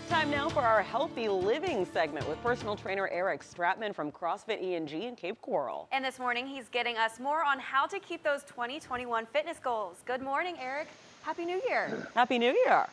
Time now for our healthy living segment with personal trainer Eric Stratman from Crossfit Eng in Cape Coral. And this morning, he's getting us more on how to keep those 2021 fitness goals. Good morning, Eric. Happy New Year. Happy New Year.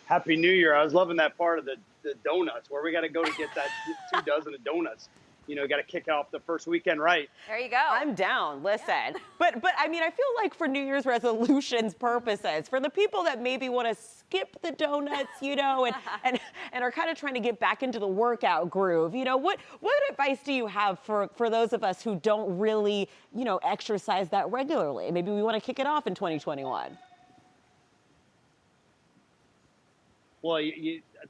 Happy New Year. I was loving that part of the donuts where we got to go to get that 2 dozen of donuts. You know, got to kick off the first weekend right. There you go. I'm down. Listen, yeah. but I mean, I feel like for New Year's resolutions purposes, for the people that maybe want to skip the donuts, you know, and are kind of trying to get back into the workout groove, you know, what advice do you have for those of us who don't really, you know, exercise that regularly? Maybe we want to kick it off in 2021. Well,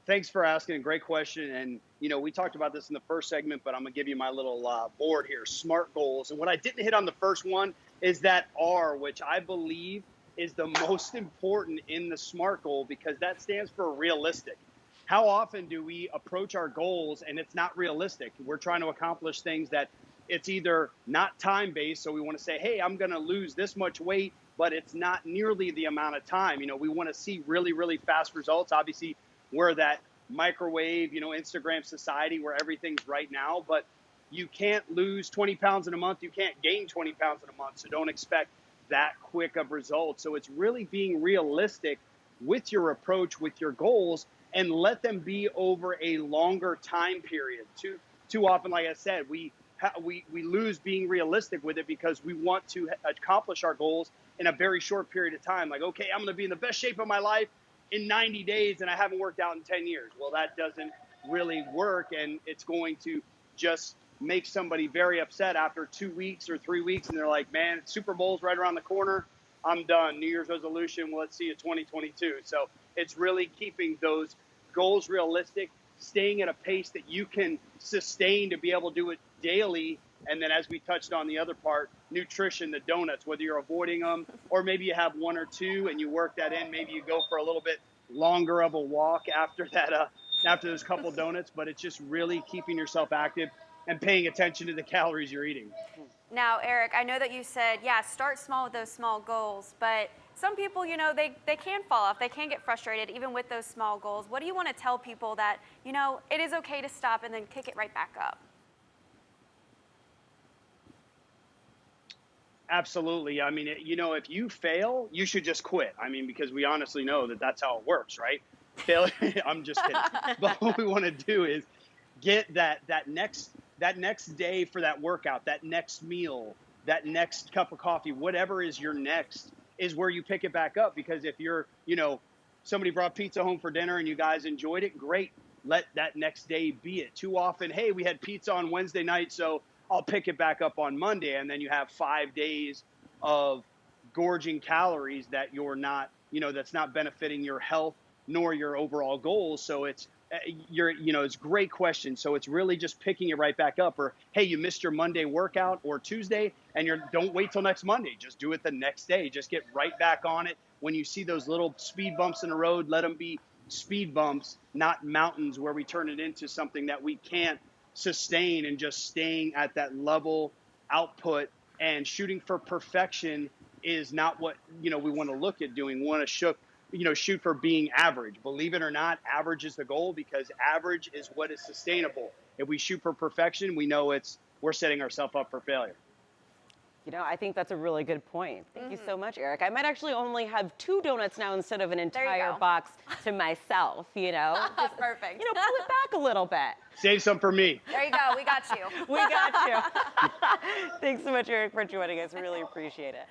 thanks for asking. A great question. And, you know, we talked about this in the first segment, but I'm going to give you my little board here, SMART goals. And what I didn't hit on the first one is that R, which I believe is the most important in the SMART goal because that stands for realistic. How often do we approach our goals and it's not realistic? We're trying to accomplish things that it's either not time-based, so we want to say, hey, I'm going to lose this much weight, but it's not nearly the amount of time. You know, we want to see really, really fast results. Obviously, we're that microwave, you know, Instagram society where everything's right now, but you can't lose 20 pounds in a month. You can't gain 20 pounds in a month. So don't expect that quick of results. So it's really being realistic with your approach, with your goals, and let them be over a longer time period. Too often, like I said, we lose being realistic with it because we want to accomplish our goals in a very short period of time. Like, okay, I'm going to be in the best shape of my life in 90 days and I haven't worked out in 10 years. Well, that doesn't really work, and it's going to just make somebody very upset after 2 weeks or 3 weeks, and they're like, man, Super Bowl's right around the corner. I'm done. New Year's resolution, well, let's see you 2022. So it's really keeping those goals realistic, staying at a pace that you can sustain to be able to do it daily. And then as we touched on the other part, nutrition, the donuts, whether you're avoiding them or maybe you have 1 or 2 and you work that in, maybe you go for a little bit longer of a walk after that, after those couple donuts, but it's just really keeping yourself active and paying attention to the calories you're eating. Now, Eric, I know that you said, yeah, start small with those small goals, but some people, you know, they can fall off. They can get frustrated even with those small goals. What do you want to tell people that, you know, it is okay to stop and then kick it right back up? Absolutely. I mean, you know, if you fail, you should just quit. I mean, because we honestly know that that's how it works, right? Failure. I'm just kidding. But what we want to do is get that next day for that workout, that next meal, that next cup of coffee, whatever is your next is where you pick it back up. Because if you're, you know, somebody brought pizza home for dinner and you guys enjoyed it, great. Let that next day be it. Too often, hey, we had pizza on Wednesday night, so I'll pick it back up on Monday. And then you have 5 days of gorging calories that you're not, you know, that's not benefiting your health nor your overall goals. So it's, you know, it's a great question. So it's really just picking it right back up. Or, hey, you missed your Monday workout or Tuesday and don't wait till next Monday. Just do it the next day. Just get right back on it. When you see those little speed bumps in the road, let them be speed bumps, not mountains where we turn it into something that we can't sustain, and just staying at that level output and shooting for perfection is not what, you know, we want to look at doing. We want to shoot for being average. Believe it or not, average is the goal because average is what is sustainable. If we shoot for perfection, we know we're setting ourselves up for failure. You know, I think that's a really good point. Thank you so much, Eric. I might actually only have 2 donuts now instead of an entire box to myself, you know. Just, perfect. You know, pull it back a little bit. Save some for me. There you go. We got you. We got you. Thanks so much, Eric, for joining us. Really appreciate it.